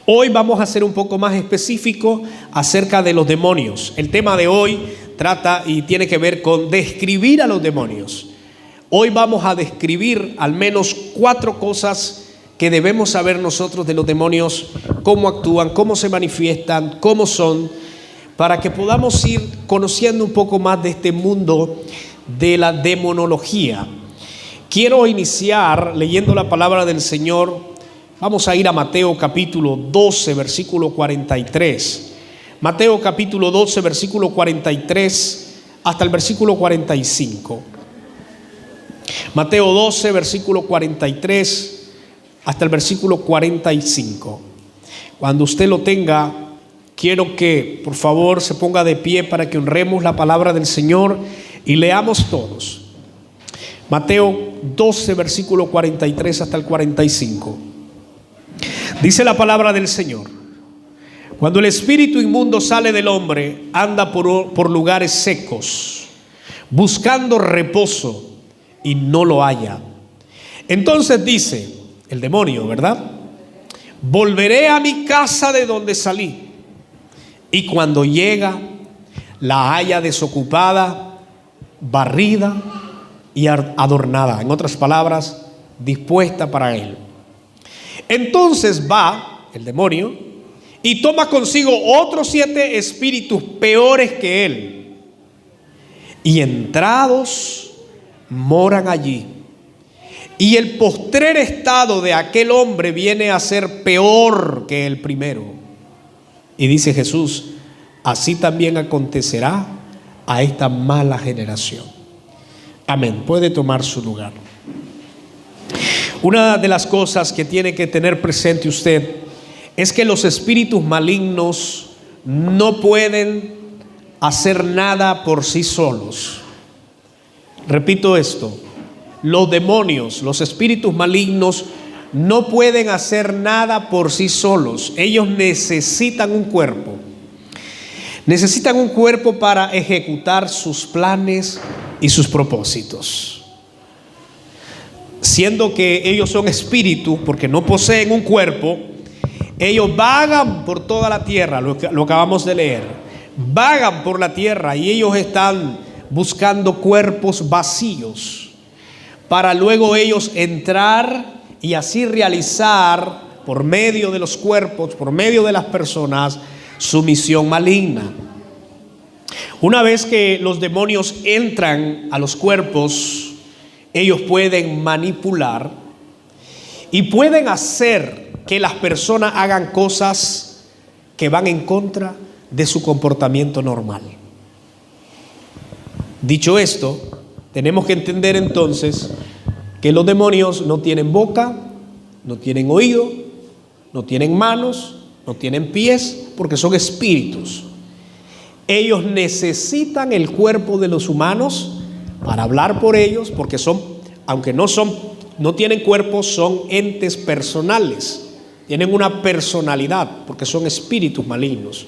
Hoy vamos a ser un poco más específico acerca de los demonios. El tema de hoy trata y tiene que ver con describir a los demonios. Hoy vamos a describir al menos 4 cosas que debemos saber nosotros de los demonios, cómo actúan, cómo se manifiestan, cómo son, para que podamos ir conociendo un poco más de este mundo de la demonología. Quiero iniciar leyendo la palabra del Señor. Vamos a ir a Mateo capítulo 12, versículo 43. Mateo capítulo 12, versículo 43 hasta el versículo 45. Mateo 12, versículo 43 hasta el versículo 45. Cuando usted lo tenga, quiero que por favor se ponga de pie para que honremos la palabra del Señor y leamos todos. Mateo 12, versículo 43 hasta el 45. Dice la palabra del Señor: cuando el espíritu inmundo sale del hombre, anda por lugares secos, buscando reposo, y no lo halla. Entonces dice el demonio, ¿verdad? Volveré a mi casa de donde salí. Y cuando llega, la halla desocupada, barrida y adornada. En otras palabras, dispuesta para él. Entonces va el demonio y toma consigo otros 7 espíritus peores que él, y entrados moran allí. Y el postrer estado de aquel hombre viene a ser peor que el primero. Y dice Jesús: así también acontecerá a esta mala generación. Amén. Puede tomar su lugar. Una de las cosas que tiene que tener presente usted es que los espíritus malignos no pueden hacer nada por sí solos. Repito esto: los demonios, los espíritus malignos no pueden hacer nada por sí solos. Ellos necesitan un cuerpo. Necesitan un cuerpo para ejecutar sus planes y sus propósitos. Siendo que ellos son espíritus, porque no poseen un cuerpo, ellos vagan por toda la tierra, lo acabamos de leer. Vagan por la tierra y ellos están buscando cuerpos vacíos para luego ellos entrar y así realizar por medio de los cuerpos, por medio de las personas, su misión maligna. Una vez que los demonios entran a los cuerpos, ellos pueden manipular y pueden hacer que las personas hagan cosas que van en contra de su comportamiento normal. Dicho esto, tenemos que entender entonces que los demonios no tienen boca, no tienen oído, no tienen manos, no tienen pies, porque son espíritus. Ellos necesitan el cuerpo de los humanos para hablar por ellos, porque aunque no tienen cuerpo, son entes personales. Tienen una personalidad, porque son espíritus malignos.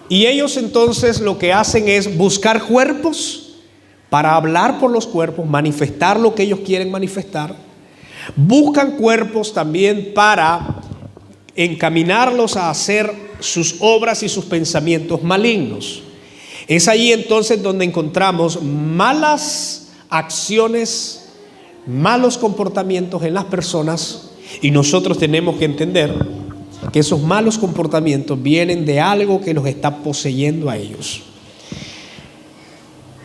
Y ellos entonces lo que hacen es buscar cuerpos para hablar por los cuerpos, manifestar lo que ellos quieren manifestar. Buscan cuerpos también para encaminarlos a hacer sus obras y sus pensamientos malignos. Es ahí entonces donde encontramos malas acciones, malos comportamientos en las personas, y nosotros tenemos que entender que esos malos comportamientos vienen de algo que los está poseyendo a ellos.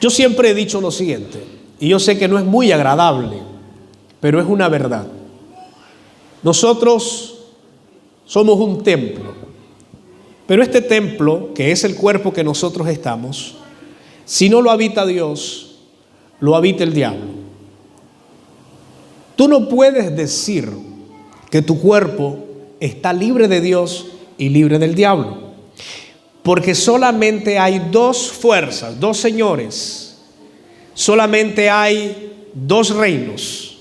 Yo siempre he dicho lo siguiente, y yo sé que no es muy agradable, pero es una verdad. Nosotros somos un templo, pero este templo, que es el cuerpo que nosotros estamos, si no lo habita Dios, lo habita el diablo. Tú no puedes decir que tu cuerpo está libre de Dios y libre del diablo, porque solamente hay 2 fuerzas, 2 señores, solamente hay 2 reinos,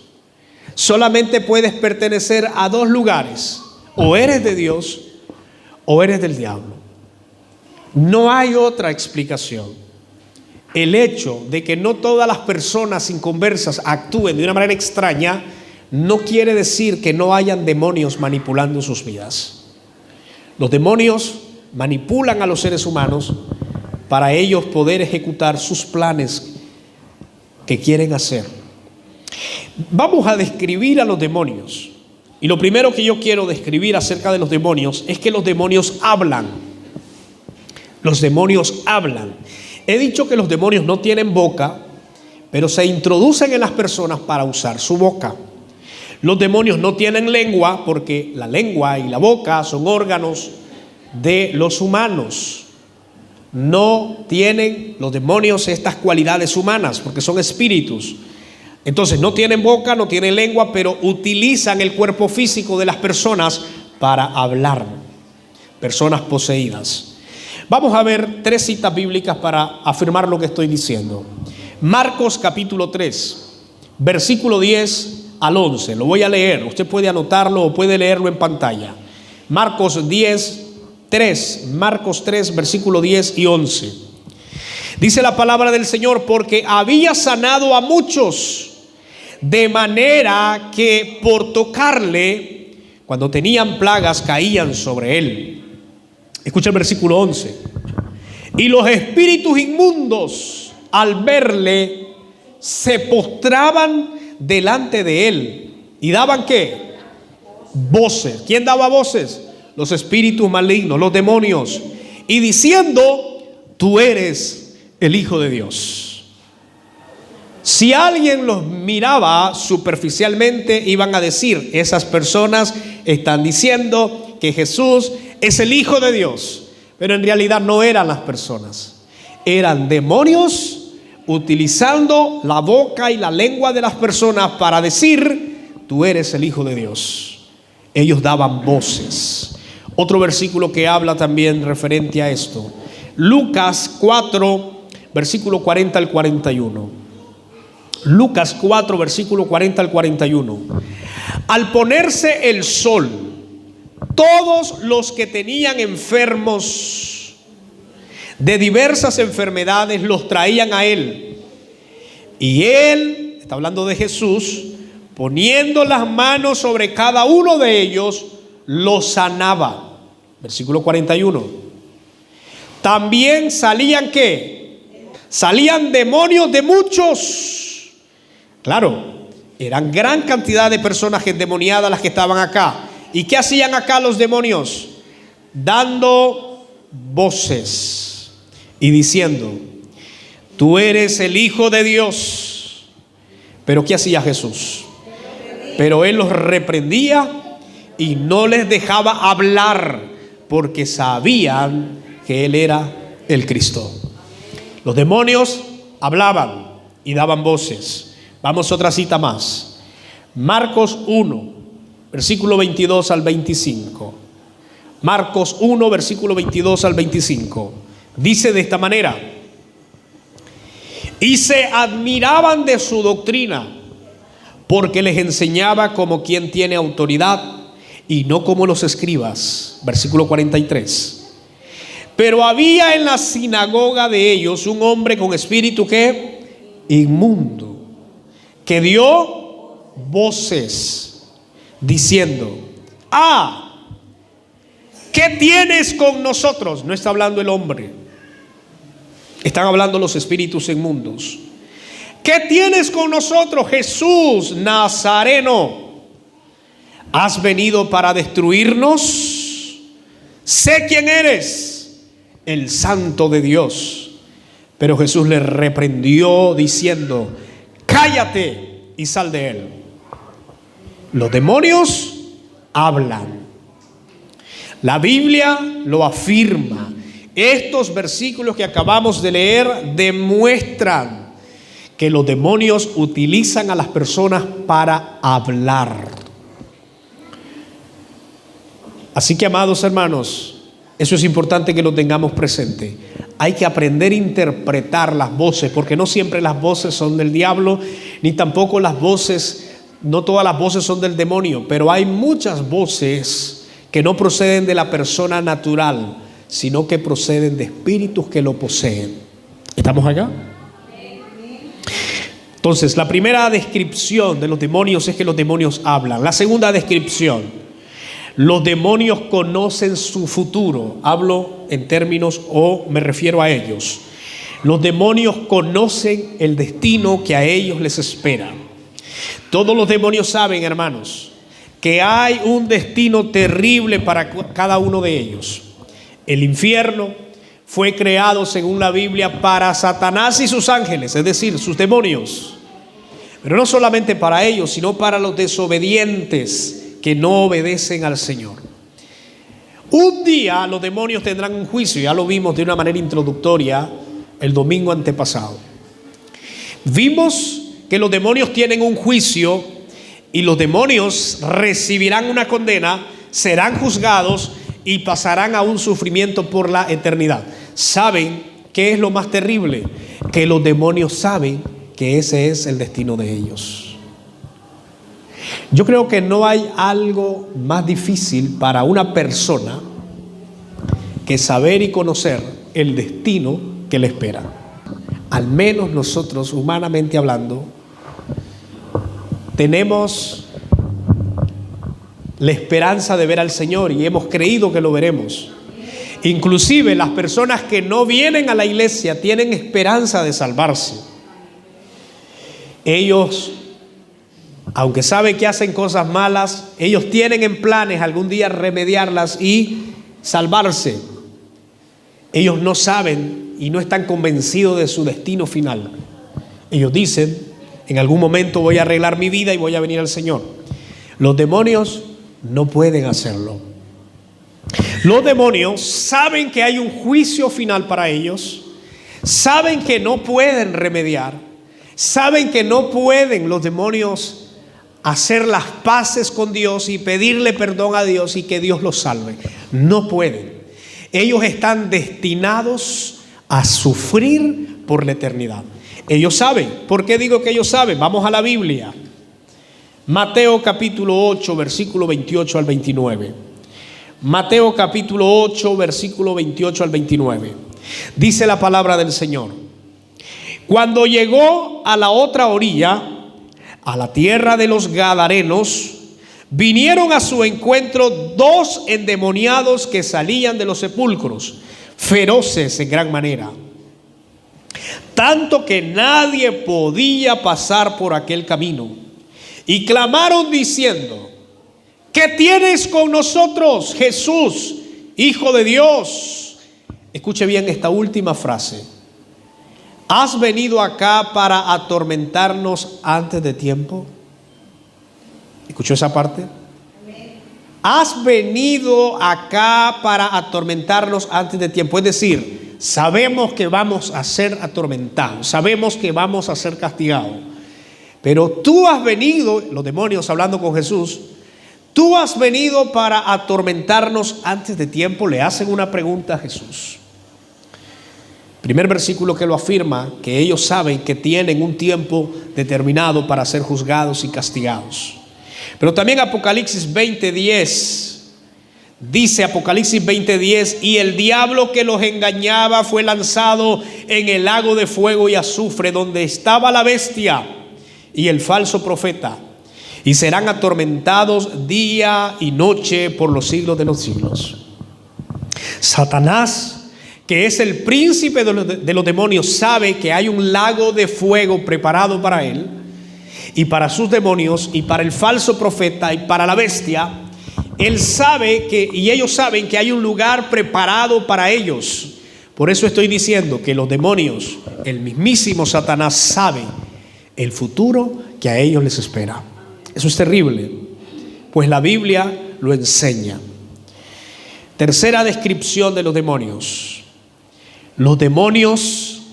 solamente puedes pertenecer a 2 lugares: o eres de Dios o eres del diablo. No hay otra explicación. El hecho de que no todas las personas inconversas actúen de una manera extraña no quiere decir que no hayan demonios manipulando sus vidas. Los demonios manipulan a los seres humanos para ellos poder ejecutar sus planes que quieren hacer. Vamos a describir a los demonios. Y lo primero que yo quiero describir acerca de los demonios es que los demonios hablan. Los demonios hablan. He dicho que los demonios no tienen boca, pero se introducen en las personas para usar su boca. Los demonios no tienen lengua, porque la lengua y la boca son órganos de los humanos. No tienen los demonios estas cualidades humanas, porque son espíritus. Entonces no tienen boca, no tienen lengua, pero utilizan el cuerpo físico de las personas para hablar. Personas poseídas. Vamos a ver 3 citas bíblicas para afirmar lo que estoy diciendo. Marcos capítulo 3, versículo 10 al 11. Lo voy a leer. Usted puede anotarlo o puede leerlo en pantalla. Marcos 3, versículo 10 y 11. Dice la palabra del Señor: porque había sanado a muchos, de manera que por tocarle, cuando tenían plagas, caían sobre él. Escucha el versículo 11. Y los espíritus inmundos, al verle, se postraban delante de él y daban ¿qué? Voces. ¿Quién daba voces? Los espíritus malignos, los demonios, y diciendo: tú eres el Hijo de Dios. Si alguien los miraba superficialmente, iban a decir: esas personas están diciendo que Jesús es el Hijo de Dios. Pero en realidad no eran las personas, eran demonios utilizando la boca y la lengua de las personas para decir: tú eres el Hijo de Dios. Ellos daban voces. Otro versículo que habla también referente a esto: Lucas 4, versículo 40 al 41. Lucas 4, versículo 40 al 41. Al ponerse el sol, todos los que tenían enfermos de diversas enfermedades los traían a él. Y él, está hablando de Jesús, poniendo las manos sobre cada uno de ellos, los sanaba. Versículo 41. También salían ¿qué? Salían demonios de muchos. Claro, eran gran cantidad de personas endemoniadas las que estaban acá. ¿Y qué hacían acá los demonios? Dando voces y diciendo: tú eres el Hijo de Dios. Pero ¿qué hacía Jesús? Pero él los reprendía y no les dejaba hablar, porque sabían que él era el Cristo. Los demonios hablaban y daban voces. Vamos a otra cita más. Marcos 1, versículo 22 al 25. Marcos 1, versículo 22 al 25. Dice de esta manera: y se admiraban de su doctrina, porque les enseñaba como quien tiene autoridad y no como los escribas. Versículo 43. Pero había en la sinagoga de ellos un hombre con espíritu ¿qué? Inmundo, que dio voces diciendo: ¿qué tienes con nosotros? No está hablando el hombre, están hablando los espíritus inmundos. ¿Qué tienes con nosotros, Jesús Nazareno? ¿Has venido para destruirnos? Sé quién eres, el Santo de Dios. Pero Jesús le reprendió diciendo: cállate y sal de él. Los demonios hablan. La Biblia lo afirma. Estos versículos que acabamos de leer demuestran que los demonios utilizan a las personas para hablar. Así que, amados hermanos, eso es importante que lo tengamos presente. Hay que aprender a interpretar las voces, porque no siempre las voces son del diablo, ni tampoco no todas las voces son del demonio, pero hay muchas voces que no proceden de la persona natural, sino que proceden de espíritus que lo poseen. ¿Estamos acá? Entonces, la primera descripción de los demonios es que los demonios hablan. La segunda descripción: los demonios conocen su futuro. Hablo en términos o me refiero a ellos. Los demonios conocen el destino que a ellos les espera. Todos los demonios saben, hermanos, que hay un destino terrible para cada uno de ellos. El infierno fue creado, según la Biblia, para Satanás y sus ángeles, es decir, sus demonios. Pero no solamente para ellos, sino para los desobedientes que no obedecen al Señor. Un día los demonios tendrán un juicio, ya lo vimos de una manera introductoria el domingo antepasado. Vimos que los demonios tienen un juicio y los demonios recibirán una condena, serán juzgados y pasarán a un sufrimiento por la eternidad. ¿Saben qué es lo más terrible? Que los demonios saben que ese es el destino de ellos. Yo creo que no hay algo más difícil para una persona que saber y conocer el destino que le espera. Al menos nosotros, humanamente hablando, tenemos la esperanza de ver al Señor y hemos creído que lo veremos. Inclusive las personas que no vienen a la iglesia tienen esperanza de salvarse. Ellos, aunque saben que hacen cosas malas, ellos tienen en planes algún día remediarlas y salvarse. Ellos no saben y no están convencidos de su destino final. Ellos dicen: en algún momento voy a arreglar mi vida y voy a venir al Señor. Los demonios no pueden hacerlo. Los demonios saben que hay un juicio final para ellos, saben que no pueden remediar, saben que no pueden los demonios hacer las paces con Dios y pedirle perdón a Dios y que Dios los salve. No pueden. Ellos están destinados a sufrir por la eternidad. Ellos saben. ¿Por qué digo que ellos saben? Vamos a la Biblia. Mateo capítulo 8, versículo 28 al 29. Mateo capítulo 8, versículo 28 al 29. Dice la palabra del Señor: cuando llegó a la otra orilla, a la tierra de los Gadarenos, vinieron a su encuentro dos endemoniados que salían de los sepulcros, feroces en gran manera, tanto que nadie podía pasar por aquel camino. Y clamaron diciendo: ¿qué tienes con nosotros, Jesús, Hijo de Dios? Escuche bien esta última frase: ¿has venido acá para atormentarnos antes de tiempo? ¿Escuchó esa parte? ¿Has venido acá para atormentarnos antes de tiempo? Es decir, sabemos que vamos a ser atormentados, sabemos que vamos a ser castigados, pero tú has venido, los demonios hablando con Jesús, tú has venido para atormentarnos antes de tiempo. Le hacen una pregunta a Jesús. Primer versículo que lo afirma, que ellos saben que tienen un tiempo determinado para ser juzgados y castigados. Pero también Apocalipsis 20:10, dice Apocalipsis 20:10: y el diablo que los engañaba fue lanzado en el lago de fuego y azufre, donde estaba la bestia y el falso profeta, y serán atormentados día y noche por los siglos de los siglos. Satanás, que es el príncipe de los demonios, sabe que hay un lago de fuego preparado para él y para sus demonios y para el falso profeta y para la bestia. Él sabe que, y ellos saben que hay un lugar preparado para ellos. Por eso estoy diciendo que los demonios, el mismísimo Satanás, sabe el futuro que a ellos les espera. Eso es terrible, pues la Biblia lo enseña. Tercera descripción de los demonios: los demonios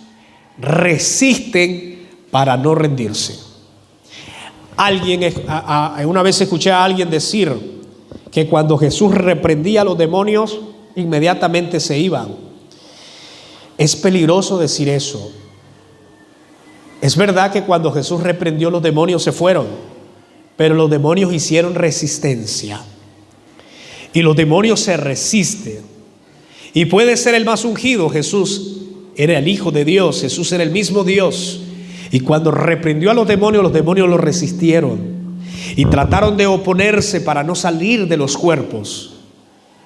resisten para no rendirse. Una vez escuché a alguien decir que cuando Jesús reprendía a los demonios, inmediatamente se iban. Es peligroso decir eso. Es verdad que cuando Jesús reprendió, los demonios se fueron, pero los demonios hicieron resistencia. Y los demonios se resisten. Y puede ser el más ungido. Jesús era el Hijo de Dios, Jesús era el mismo Dios. Y cuando reprendió a los demonios lo resistieron y trataron de oponerse para no salir de los cuerpos.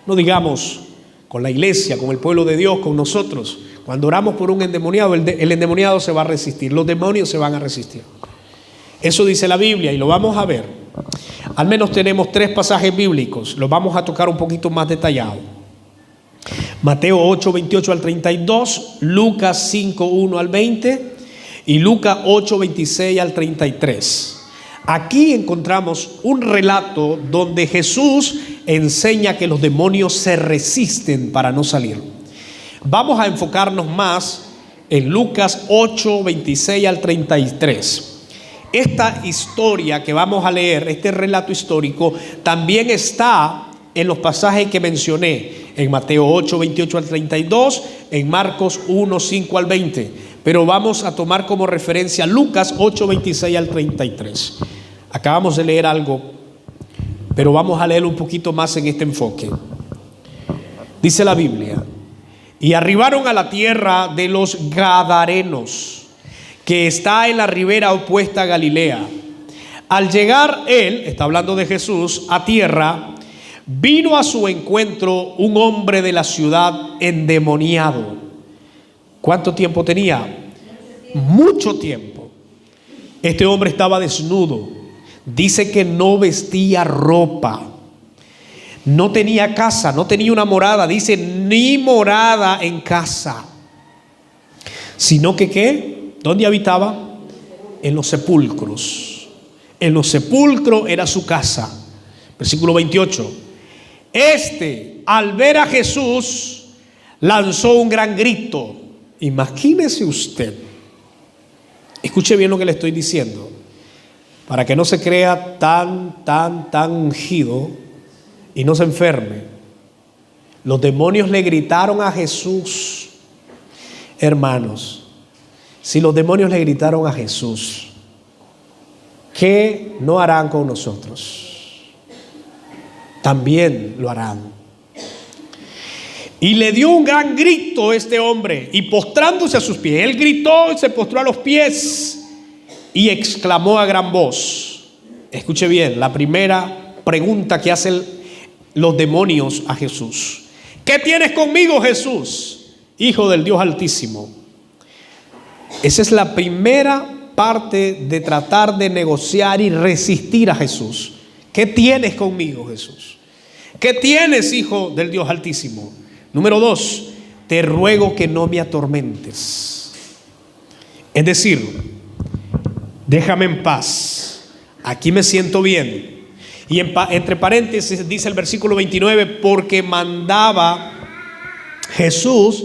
No digamos con la iglesia, con el pueblo de Dios, con nosotros. Cuando oramos por un endemoniado, el endemoniado se va a resistir, los demonios se van a resistir. Eso dice la Biblia y lo vamos a ver. Al menos tenemos 3 pasajes bíblicos, los vamos a tocar un poquito más detallado. Mateo 8, 28 al 32, Lucas 5, 1 al 20 y Lucas 8, 26 al 33. Aquí encontramos un relato donde Jesús enseña que los demonios se resisten para no salir. Vamos a enfocarnos más en Lucas 8, 26 al 33. Esta historia que vamos a leer, este relato histórico, también está en los pasajes que mencioné, en Mateo 8, 28 al 32, en Marcos 1, 5 al 20. Pero vamos a tomar como referencia Lucas 8, 26 al 33. Acabamos de leer algo, pero vamos a leer un poquito más en este enfoque. Dice la Biblia: y arribaron a la tierra de los Gadarenos, que está en la ribera opuesta a Galilea. Al llegar él, está hablando de Jesús, a tierra, vino a su encuentro un hombre de la ciudad endemoniado. ¿Cuánto tiempo tenía? Mucho tiempo. Este hombre estaba desnudo. Dice que no vestía ropa. No tenía casa, no tenía una morada. Dice, ni morada en casa. Sino que, ¿qué? ¿Dónde habitaba? En los sepulcros. En los sepulcros era su casa. Versículo 28. Al ver a Jesús, lanzó un gran grito. Imagínese usted. Escuche bien lo que le estoy diciendo, para que no se crea tan ungido y no se enferme. Los demonios le gritaron a Jesús. Hermanos, si los demonios le gritaron a Jesús, ¿qué no harán con nosotros? También lo harán. Y le dio un gran grito este hombre, y postrándose a sus pies, él gritó y se postró a los pies y exclamó a gran voz. Escuche bien, la primera pregunta que hacen los demonios a Jesús: ¿qué tienes conmigo, Jesús, Hijo del Dios Altísimo? Esa es la primera parte de tratar de negociar y resistir a Jesús. ¿Qué tienes conmigo, Jesús? ¿Qué tienes, Hijo del Dios Altísimo? Número 2, te ruego que no me atormentes. Es decir, déjame en paz. Aquí me siento bien. Y entre paréntesis dice el versículo 29, porque Jesús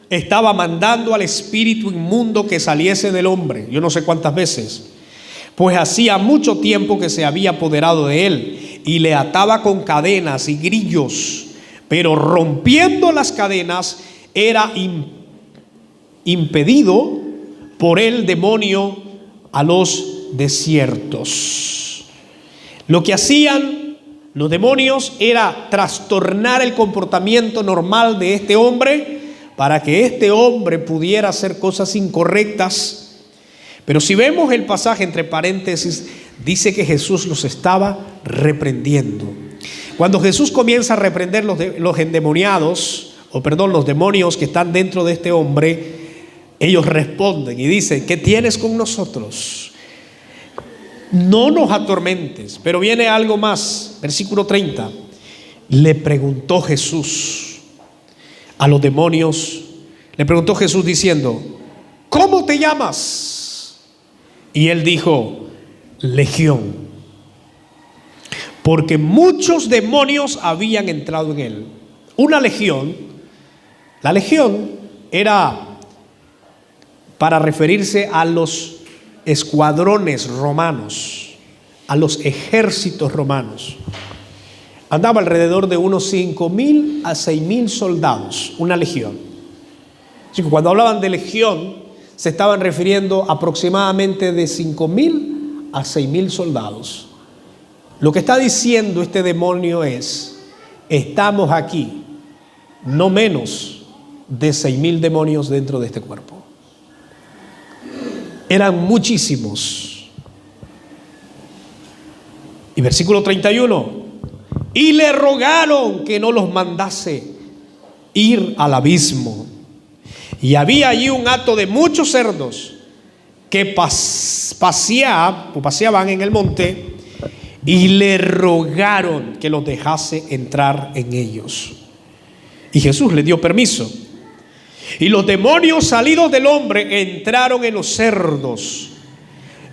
estaba mandando al espíritu inmundo que saliese del hombre. Yo no sé cuántas veces. Pues hacía mucho tiempo que se había apoderado de él y le ataba con cadenas y grillos. Pero rompiendo las cadenas era impedido por el demonio a los desiertos. Lo que hacían los demonios era trastornar el comportamiento normal de este hombre para que este hombre pudiera hacer cosas incorrectas. Pero si vemos el pasaje entre paréntesis, dice que Jesús los estaba reprendiendo. Cuando Jesús comienza a reprender los endemoniados, los demonios que están dentro de este hombre, ellos responden y dicen: ¿qué tienes con nosotros? No nos atormentes. Pero viene algo más. Versículo 30. Le preguntó Jesús a los demonios, le preguntó Jesús diciendo: ¿cómo te llamas? Y él dijo: Legión. Porque muchos demonios habían entrado en él. Una legión, la legión era para referirse a los escuadrones romanos, a los ejércitos romanos. Andaba alrededor de unos 5,000 a 6,000 soldados, una legión. Así que cuando hablaban de legión, se estaban refiriendo aproximadamente de 5,000 a 6,000 soldados. Lo que está diciendo este demonio es: estamos aquí, no menos de 6,000 demonios dentro de este cuerpo. Eran muchísimos. Y versículo 31. Y le rogaron que no los mandase ir al abismo. Y había allí un hato de muchos cerdos que paseaban en el monte, y le rogaron que los dejase entrar en ellos. Y Jesús le dio permiso. Y los demonios salidos del hombre entraron en los cerdos,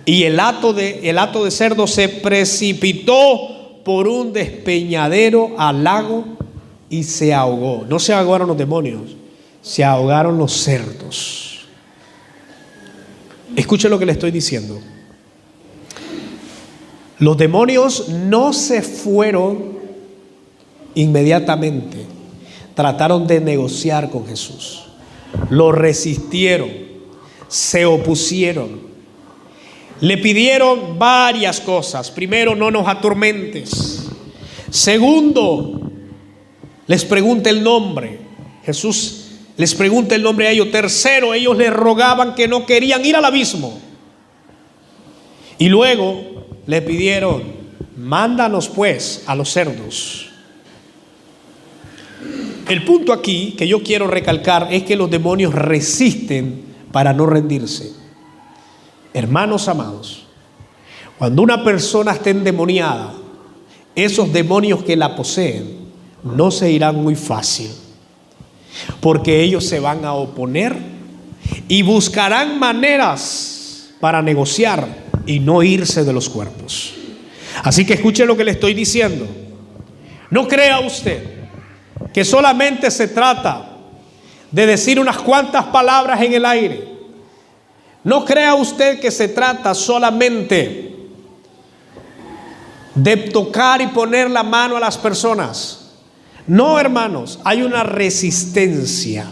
y el hato de cerdos se precipitó por un despeñadero al lago y se ahogó. No se ahogaron los demonios, se ahogaron los cerdos. Escuche lo que le estoy diciendo. Los demonios no se fueron inmediatamente. Trataron de negociar con Jesús. Lo resistieron, se opusieron. Le pidieron varias cosas. Primero, no nos atormentes. Segundo, les pregunta el nombre. Jesús les pregunta el nombre a ellos. Tercero, ellos le rogaban que no querían ir al abismo. Y luego le pidieron: mándanos pues a los cerdos. El punto aquí que yo quiero recalcar es que los demonios resisten para no rendirse. Hermanos amados, cuando una persona está endemoniada, esos demonios que la poseen no se irán muy fácil, porque ellos se van a oponer y buscarán maneras para negociar y no irse de los cuerpos. Así que escuche lo que le estoy diciendo. No crea usted que solamente se trata de decir unas cuantas palabras en el aire. No crea usted que se trata solamente de tocar y poner la mano a las personas. No, hermanos, hay una resistencia,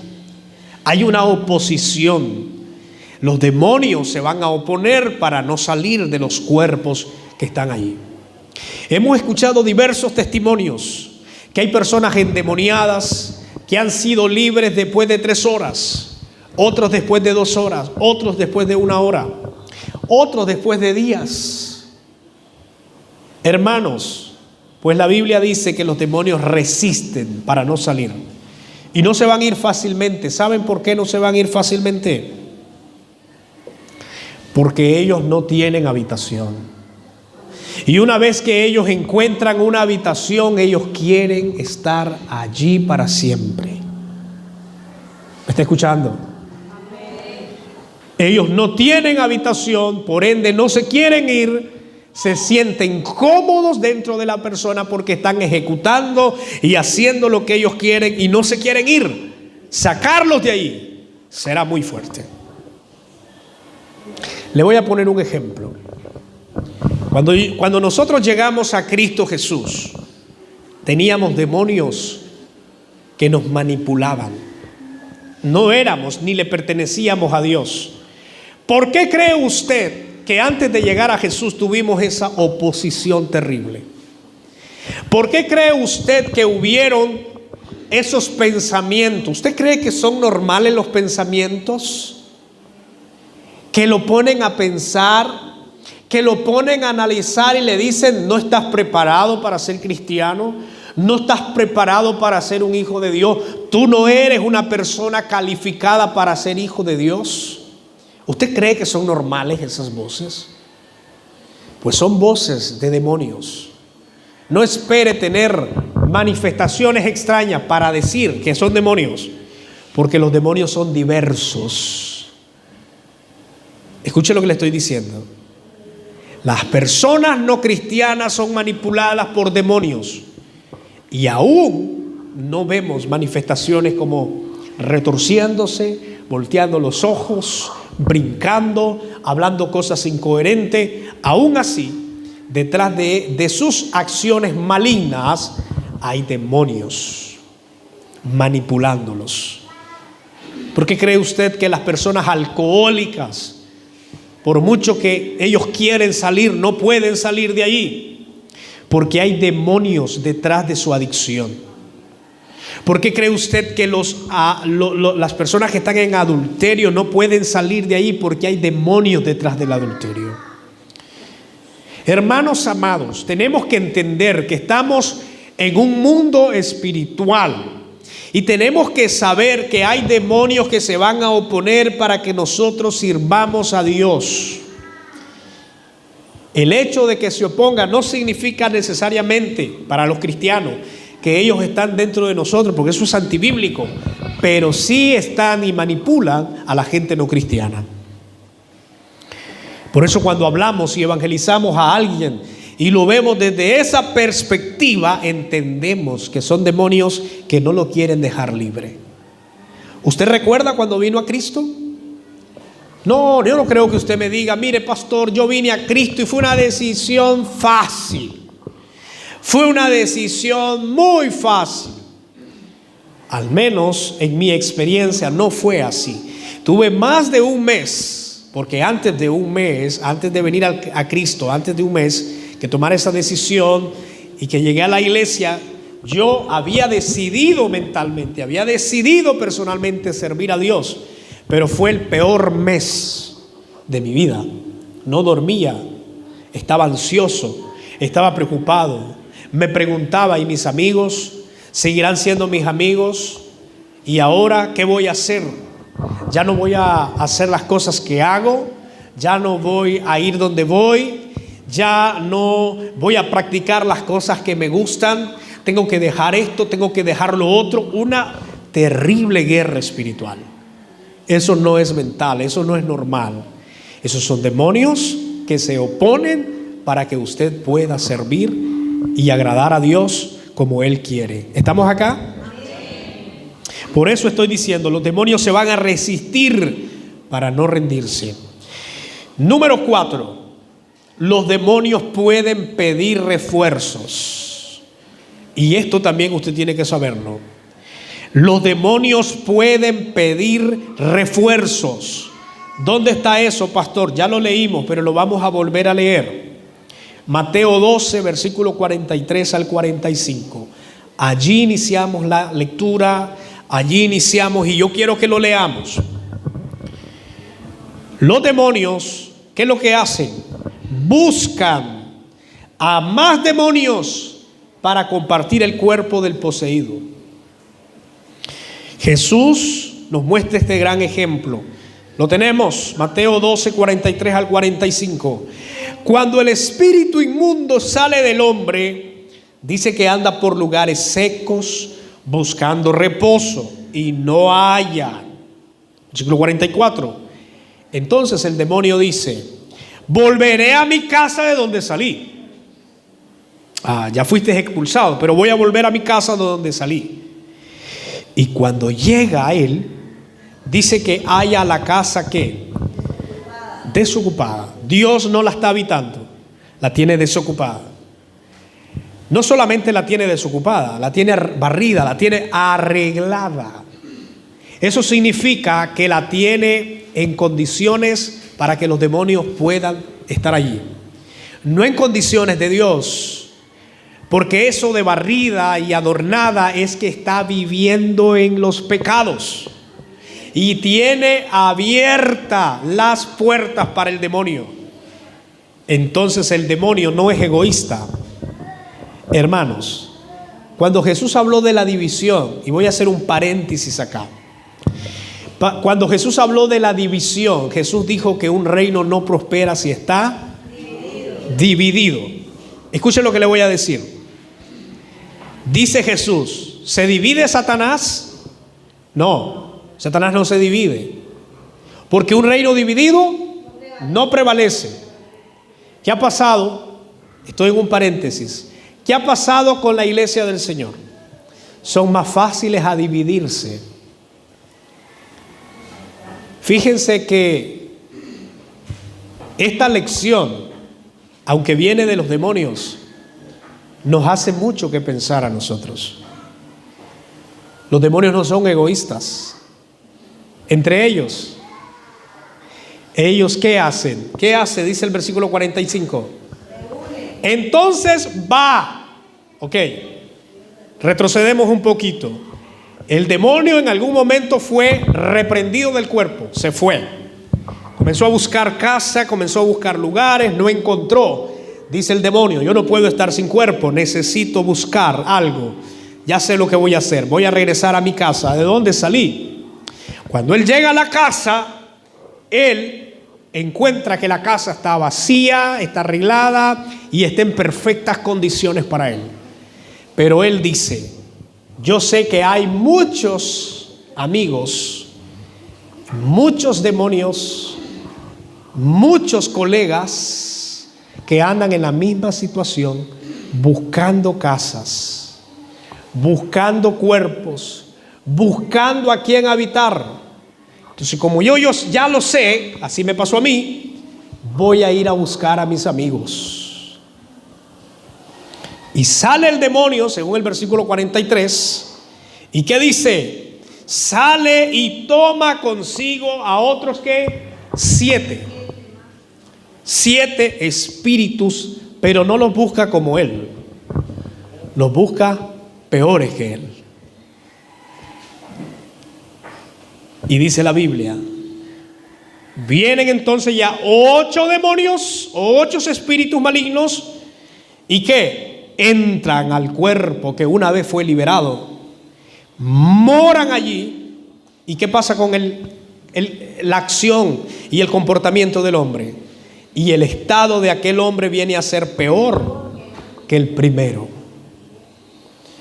hay una oposición. Los demonios se van a oponer para no salir de los cuerpos que están allí. Hemos escuchado diversos testimonios que hay personas endemoniadas que han sido libres después de 3 horas, otros después de 2 horas, otros después de 1 hora, otros después de días. Hermanos, pues la Biblia dice que los demonios resisten para no salir y no se van a ir fácilmente. ¿Saben por qué no se van a ir fácilmente? Porque ellos no tienen habitación. Y una vez que ellos encuentran una habitación, ellos quieren estar allí para siempre. ¿Me está escuchando? Ellos no tienen habitación, por ende no se quieren ir. Se sienten cómodos dentro de la persona porque están ejecutando y haciendo lo que ellos quieren y no se quieren ir. Sacarlos de ahí será muy fuerte. Le voy a poner un ejemplo. Cuando nosotros llegamos a Cristo Jesús, teníamos demonios que nos manipulaban. No éramos ni le pertenecíamos a Dios. ¿Por qué cree usted que antes de llegar a Jesús tuvimos esa oposición terrible? ¿Por qué cree usted que hubieron esos pensamientos? ¿Usted cree que son normales los pensamientos? Que lo ponen a pensar, que lo ponen a analizar y le dicen: no estás preparado para ser cristiano, no estás preparado para ser un hijo de Dios, tú no eres una persona calificada para ser hijo de Dios. ¿Usted cree que son normales esas voces? Pues son voces de demonios. No espere tener manifestaciones extrañas para decir que son demonios, porque los demonios son diversos. Escuche lo que le estoy diciendo. Las personas no cristianas son manipuladas por demonios y aún no vemos manifestaciones como retorciéndose, volteando los ojos, brincando, hablando cosas incoherentes. Aún así, detrás de sus acciones malignas hay demonios manipulándolos. ¿Por qué cree usted que las personas alcohólicas, por mucho que ellos quieren salir, no pueden salir de allí? Porque hay demonios detrás de su adicción. ¿Por qué cree usted que las personas que están en adulterio no pueden salir de ahí? Porque hay demonios detrás del adulterio. Hermanos amados, tenemos que entender que estamos en un mundo espiritual y tenemos que saber que hay demonios que se van a oponer para que nosotros sirvamos a Dios. El hecho de que se oponga no significa necesariamente para los cristianos que ellos están dentro de nosotros, porque eso es antibíblico, pero sí están y manipulan a la gente no cristiana. Por eso cuando hablamos y evangelizamos a alguien y lo vemos desde esa perspectiva, entendemos que son demonios que no lo quieren dejar libre. ¿Usted recuerda cuando vino a Cristo? No, yo no creo que usted me diga, mire pastor, yo vine a Cristo y fue una decisión fácil. Fue una decisión muy fácil. Al menos en mi experiencia no fue así. Tuve más de un mes, porque antes de un mes, antes de venir a Cristo, antes de un mes que tomar esa decisión y que llegué a la iglesia, yo había decidido mentalmente, había decidido personalmente servir a Dios, pero fue el peor mes de mi vida. No dormía, estaba ansioso, estaba preocupado. Me preguntaba, ¿y mis amigos seguirán siendo mis amigos? ¿Y ahora qué voy a hacer? Ya no voy a hacer las cosas que hago, ya no voy a ir donde voy, ya no voy a practicar las cosas que me gustan, tengo que dejar esto, tengo que dejar lo otro. Una terrible guerra espiritual. Eso no es mental, eso no es normal. Esos son demonios que se oponen para que usted pueda servir y agradar a Dios como Él quiere. ¿Estamos acá? Por eso estoy diciendo, los demonios se van a resistir para no rendirse. Número 4, los demonios pueden pedir refuerzos. Y esto también usted tiene que saberlo. Los demonios pueden pedir refuerzos. ¿Dónde está eso, pastor? Ya lo leímos, pero lo vamos a volver a leer. Mateo 12, versículo 43 al 45. Allí iniciamos la lectura, allí iniciamos y yo quiero que lo leamos. Los demonios, ¿qué es lo que hacen? Buscan a más demonios para compartir el cuerpo del poseído. Jesús nos muestra este gran ejemplo. Lo tenemos, Mateo 12, 43 al 45. Cuando el espíritu inmundo sale del hombre, dice que anda por lugares secos buscando reposo y no halla. Versículo 44. Entonces el demonio dice: volveré a mi casa de donde salí. Ya fuiste expulsado, pero voy a volver a mi casa de donde salí. Y cuando llega a él, dice que haya la casa que desocupada. Dios no la está habitando, la tiene desocupada. No solamente la tiene desocupada, la tiene barrida, la tiene arreglada. Eso significa que la tiene en condiciones para que los demonios puedan estar allí. No en condiciones de Dios, porque eso de barrida y adornada es que está viviendo en los pecados y tiene abiertas las puertas para el demonio. Entonces el demonio no es egoísta. Hermanos, cuando Jesús habló de la división, y voy a hacer un paréntesis acá. Cuando Jesús habló de la división, Jesús dijo que un reino no prospera si está dividido. Escuchen lo que le voy a decir. Dice Jesús, ¿se divide Satanás? No, Satanás no se divide. Porque un reino dividido no prevalece. ¿Qué ha pasado? Estoy en un paréntesis. ¿Qué ha pasado con la iglesia del Señor? Son más fáciles a dividirse. Fíjense que esta lección, aunque viene de los demonios, nos hace mucho que pensar a nosotros. Los demonios no son egoístas. Entre ellos, ¿qué hacen? ¿Qué hace? Dice el versículo 45. Entonces va. Ok, retrocedemos un poquito. El demonio en algún momento fue reprendido del cuerpo, se fue. Comenzó a buscar casa, comenzó a buscar lugares, no encontró. Dice el demonio: yo no puedo estar sin cuerpo, necesito buscar algo. Ya sé lo que voy a hacer, voy a regresar a mi casa. ¿De dónde salí? Cuando él llega a la casa, él encuentra que la casa está vacía, está arreglada y está en perfectas condiciones para él. Pero él dice: yo sé que hay muchos amigos, muchos demonios, muchos colegas que andan en la misma situación, buscando casas, buscando cuerpos, buscando a quién habitar. Entonces, como yo ya lo sé, así me pasó a mí, voy a ir a buscar a mis amigos. Y sale el demonio, según el versículo 43, ¿y qué dice? Sale y toma consigo a otros que 7 espíritus, pero no los busca como él, los busca peores que él. Y dice la Biblia: vienen entonces ya 8 demonios, 8 espíritus malignos, ¿y qué? Entran al cuerpo que una vez fue liberado, moran allí. ¿Y qué pasa con la acción y el comportamiento del hombre? Y el estado de aquel hombre viene a ser peor que el primero.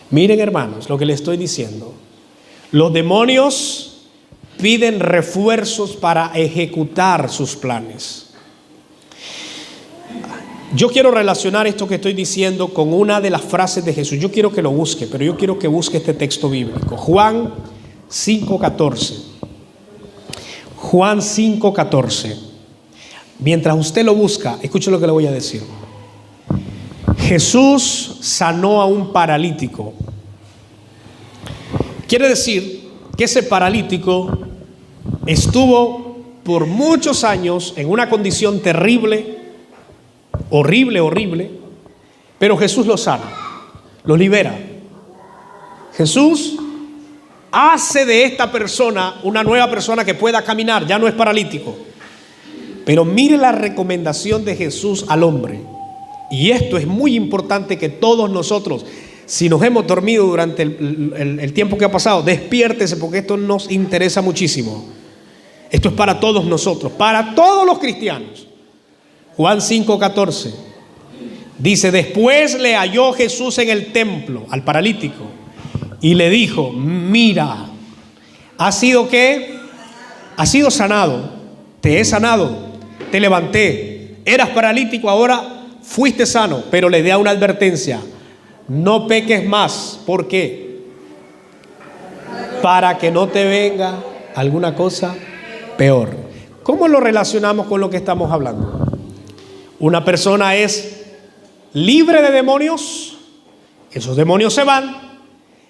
Miren, hermanos, lo que les estoy diciendo. Los demonios piden refuerzos para ejecutar sus planes. Yo quiero relacionar esto que estoy diciendo con una de las frases de Jesús. Yo quiero que lo busque, pero yo quiero que busque este texto bíblico. Juan 5:14. Juan 5:14. Mientras usted lo busca, escuche lo que le voy a decir. Jesús sanó a un paralítico. Quiere decir que ese paralítico estuvo por muchos años en una condición terrible, horrible, pero Jesús lo sana, lo libera. Jesús hace de esta persona una nueva persona que pueda caminar, ya no es paralítico. Pero mire la recomendación de Jesús al hombre. Y esto es muy importante, que todos nosotros, si nos hemos dormido durante el tiempo que ha pasado, despiértese, porque esto nos interesa muchísimo. Esto es para todos nosotros, para todos los cristianos. Juan 5:14 dice: después le halló Jesús en el templo al paralítico y le dijo: mira, ¿has sido qué? Has sido sanado, te he sanado, te levanté, eras paralítico, ahora fuiste sano. Pero le da una advertencia: no peques más. ¿Por qué? Para que no te venga alguna cosa peor. ¿Cómo lo relacionamos con lo que estamos hablando? Una persona es libre de demonios, esos demonios se van.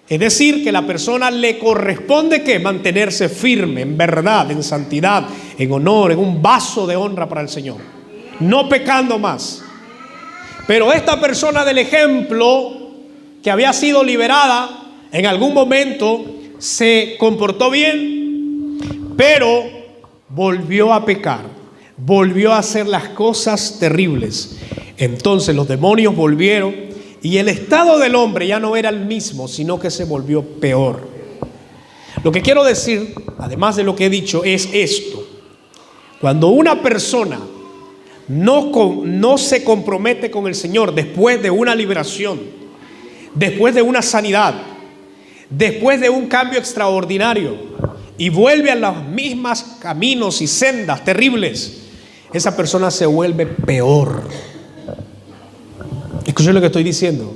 Es decir, que la persona le corresponde ¿qué? Mantenerse firme en verdad, en santidad, en honor, en un vaso de honra para el Señor, no pecando más. Pero esta persona del ejemplo, que había sido liberada, en algún momento se comportó bien, pero volvió a pecar, volvió a hacer las cosas terribles. Entonces los demonios volvieron y el estado del hombre ya no era el mismo, sino que se volvió peor. Lo que quiero decir, además de lo que he dicho, es esto: cuando una persona no se compromete con el Señor después de una liberación, después de una sanidad, después de un cambio extraordinario, y vuelve a los mismos caminos y sendas terribles, esa persona se vuelve peor. Escuchen lo que estoy diciendo.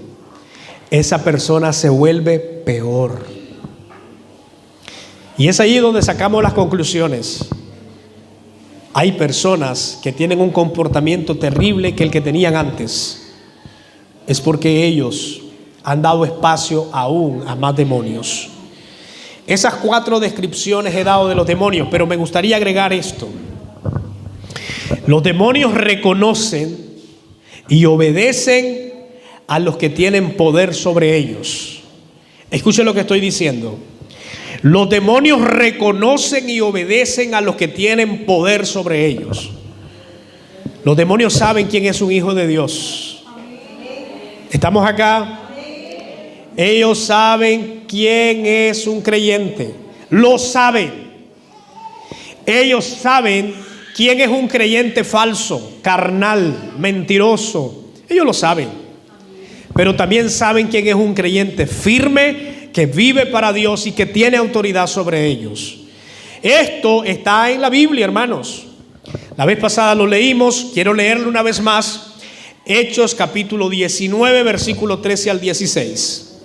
Esa persona se vuelve peor. Y es ahí donde sacamos las conclusiones. Hay personas que tienen un comportamiento terrible que el que tenían antes. Es porque ellos han dado espacio aún a más demonios. Esas 4 descripciones he dado de los demonios, pero me gustaría agregar esto. Los demonios reconocen y obedecen a los que tienen poder sobre ellos. Escuchen lo que estoy diciendo. Los demonios reconocen y obedecen a los que tienen poder sobre ellos. Los demonios saben quién es un hijo de Dios. ¿Estamos acá? Ellos saben quién es un creyente. Lo saben. Ellos saben quién es un creyente falso, carnal, mentiroso. Ellos lo saben. Pero también saben quién es un creyente firme, que vive para Dios y que tiene autoridad sobre ellos. Esto está en la Biblia, hermanos. La vez pasada lo leímos, quiero leerlo una vez más. Hechos capítulo 19, versículo 13 al 16.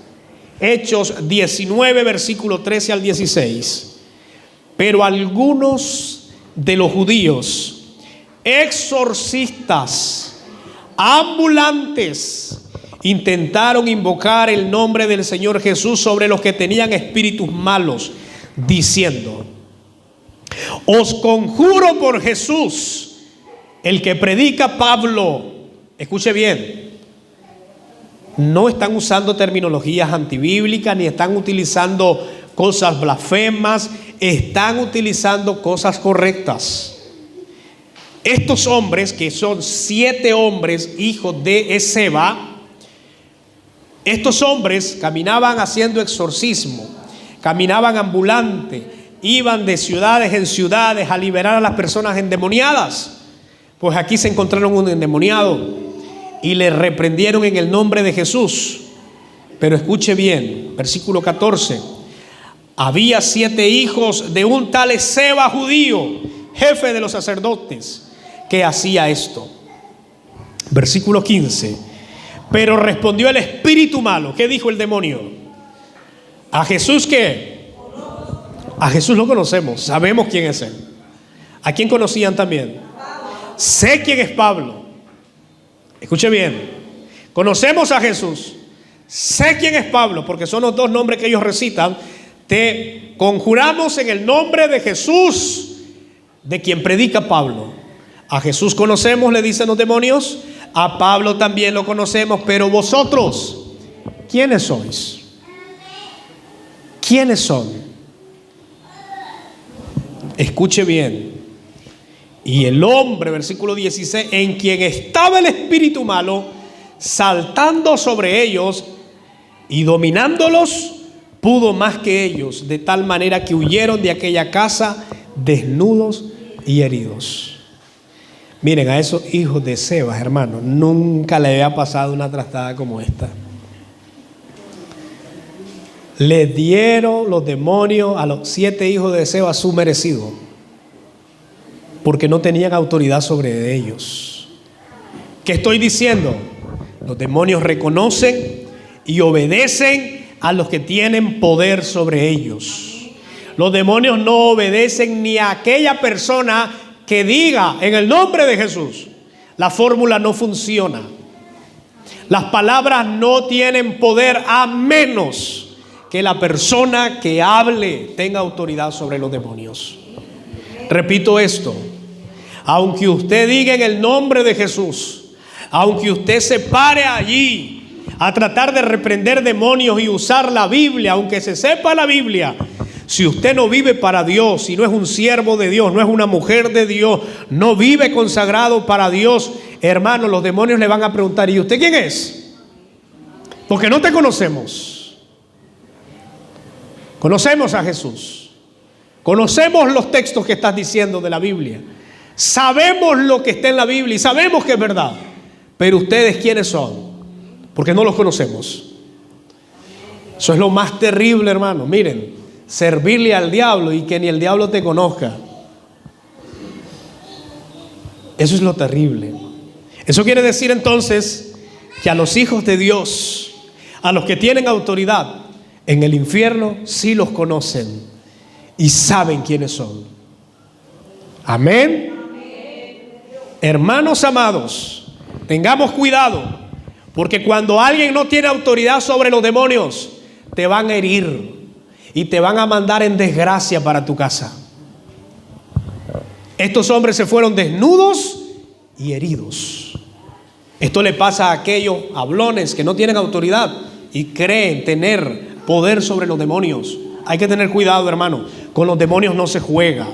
Hechos 19, versículo 13 al 16. Pero algunos de los judíos, exorcistas, ambulantes, intentaron invocar el nombre del Señor Jesús sobre los que tenían espíritus malos, diciendo: os conjuro por Jesús, el que predica Pablo. Escuche bien, no están usando terminologías antibíblicas, ni están utilizando cosas blasfemas, están utilizando cosas correctas. Estos hombres, que son 7 hombres hijos de Esceva, estos hombres caminaban haciendo exorcismo, caminaban ambulante, iban de ciudades en ciudades a liberar a las personas endemoniadas. Pues aquí se encontraron un endemoniado y le reprendieron en el nombre de Jesús. Pero escuche bien, versículo 14. Había 7 hijos de un tal Esceva judío, jefe de los sacerdotes, que hacía esto. Versículo 15. Pero respondió el espíritu malo. ¿Qué dijo el demonio? ¿A Jesús qué? A Jesús lo conocemos, sabemos quién es él. ¿A quién conocían también? Sé quién es Pablo. Escuche bien, conocemos a Jesús, sé quién es Pablo, porque son los 2 nombres que ellos recitan. Te conjuramos en el nombre de Jesús, de quien predica Pablo. A Jesús conocemos, le dicen los demonios. A Pablo también lo conocemos, pero vosotros, ¿quiénes sois? ¿Quiénes son? Escuche bien. Y el hombre, versículo 16, en quien estaba el espíritu malo, saltando sobre ellos y dominándolos, pudo más que ellos, de tal manera que huyeron de aquella casa desnudos y heridos. Miren, a esos hijos de Esceva, hermano, nunca le había pasado una trastada como esta. Le dieron los demonios a los 7 hijos de Esceva su merecido, porque no tenían autoridad sobre ellos. ¿Qué estoy diciendo? Los demonios reconocen y obedecen a los que tienen poder sobre ellos. Los demonios no obedecen ni a aquella persona que diga en el nombre de Jesús. La fórmula no funciona. Las palabras no tienen poder a menos que la persona que hable tenga autoridad sobre los demonios. Repito esto: aunque usted diga en el nombre de Jesús, aunque usted se pare allí a tratar de reprender demonios y usar la Biblia, aunque se sepa la Biblia, si usted no vive para Dios, si no es un siervo de Dios, no es una mujer de Dios, no vive consagrado para Dios, hermano, los demonios le van a preguntar: ¿y usted quién es? Porque no te conocemos. Conocemos a Jesús, conocemos los textos que estás diciendo de la Biblia, sabemos lo que está en la Biblia y sabemos que es verdad. Pero ustedes, ¿quiénes son? Porque no los conocemos. Eso es lo más terrible, hermano. Miren, servirle al diablo y que ni el diablo te conozca. Eso es lo terrible. Eso quiere decir entonces que a los hijos de Dios, a los que tienen autoridad en el infierno, sí los conocen y saben quiénes son. Amén. Hermanos amados, tengamos cuidado, porque cuando alguien no tiene autoridad sobre los demonios, te van a herir y te van a mandar en desgracia para tu casa. Estos hombres se fueron desnudos y heridos. Esto le pasa a aquellos hablones que no tienen autoridad y creen tener poder sobre los demonios. hay que tener cuidado, hermano. Con los demonios no se juega,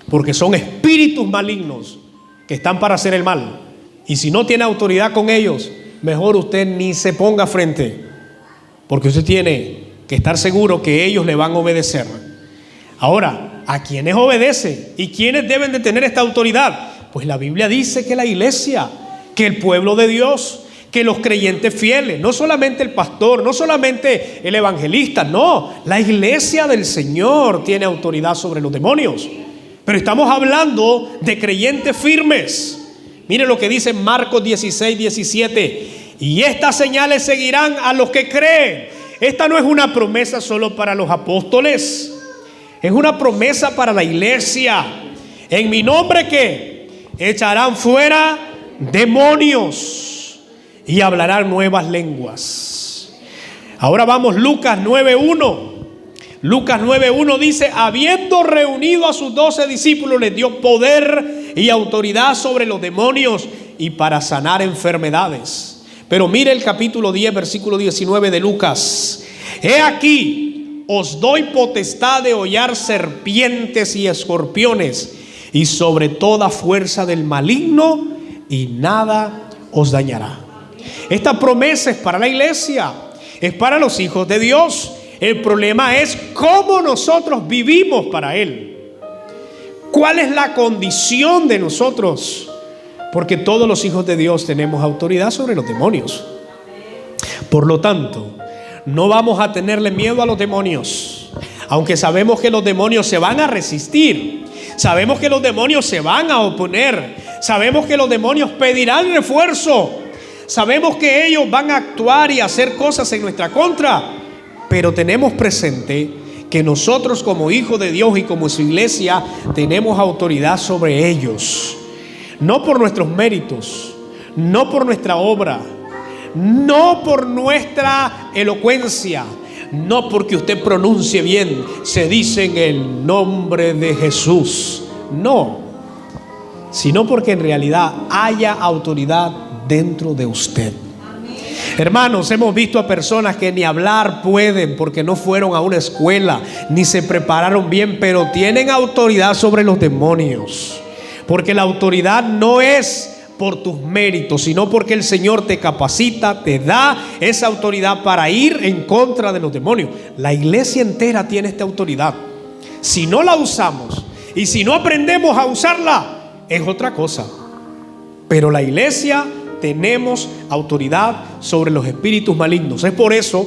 porque son espíritus malignos que están para hacer el mal. Y si no tiene autoridad con ellos, mejor usted ni se ponga frente, porque usted tiene que estar seguro que ellos le van a obedecer. Ahora, ¿a quiénes obedece? ¿Y quiénes deben de tener esta autoridad? Pues la Biblia dice que la iglesia, que el pueblo de Dios, que los creyentes fieles, no solamente el pastor, no solamente el evangelista, no, la iglesia del Señor tiene autoridad sobre los demonios. Pero estamos hablando de creyentes firmes. Mire lo que dice Marcos 16, 17. Y estas señales seguirán a los que creen. Esta no es una promesa solo para los apóstoles, es una promesa para la iglesia. En mi nombre, ¿qué? Echarán fuera demonios y hablarán nuevas lenguas. Ahora vamos, Lucas 9:1. Lucas 9:1 dice: habiendo reunido a sus 12 discípulos, les dio poder y autoridad sobre los demonios y para sanar enfermedades. Pero mire el capítulo 10, versículo 19 de Lucas. He aquí, os doy potestad de hollar serpientes y escorpiones y sobre toda fuerza del maligno, y nada os dañará. Esta promesa es para la iglesia, es para los hijos de Dios. El problema es cómo nosotros vivimos para Él. ¿Cuál es la condición de nosotros? Porque todos los hijos de Dios tenemos autoridad sobre los demonios. Por lo tanto, no vamos a tenerle miedo a los demonios, aunque sabemos que los demonios se van a resistir. Sabemos que los demonios se van a oponer. Sabemos que los demonios pedirán refuerzo. Sabemos que ellos van a actuar y hacer cosas en nuestra contra. Pero tenemos presente que nosotros como hijos de Dios y como su iglesia tenemos autoridad sobre ellos. No por nuestros méritos, no por nuestra obra, no por nuestra elocuencia, no porque usted pronuncie bien, se dice en el nombre de Jesús. No, sino porque en realidad haya autoridad dentro de usted. Hermanos, hemos visto a personas que ni hablar pueden porque no fueron a una escuela, ni se prepararon bien, pero tienen autoridad sobre los demonios. Porque la autoridad no es por tus méritos, sino porque el Señor te capacita, te da esa autoridad para ir en contra de los demonios. La iglesia entera tiene esta autoridad. Si no la usamos y si no aprendemos a usarla, es otra cosa. Pero la iglesia tenemos autoridad sobre los espíritus malignos. Es por eso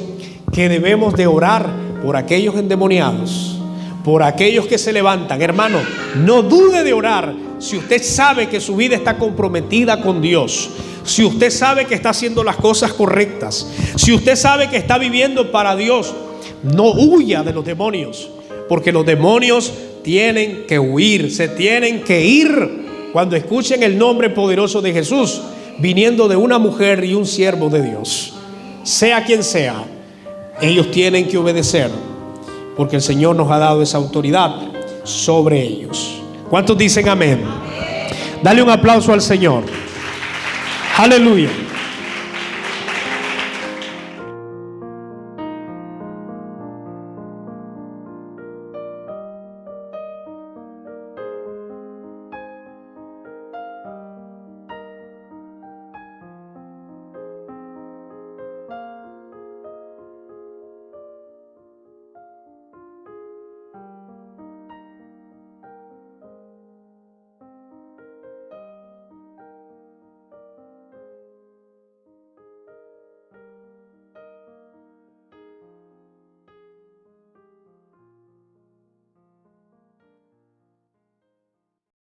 que debemos de orar por aquellos endemoniados, por aquellos que se levantan. Hermano, no dude de orar si usted sabe que su vida está comprometida con Dios, si usted sabe que está haciendo las cosas correctas, si usted sabe que está viviendo para Dios. No huya de los demonios, porque los demonios tienen que huir, se tienen que ir cuando escuchen el nombre poderoso de Jesús viniendo de una mujer y un siervo de Dios. Sea quien sea, ellos tienen que obedecer, porque el Señor nos ha dado esa autoridad sobre ellos. ¿Cuántos dicen amén? Dale un aplauso al Señor. Aleluya.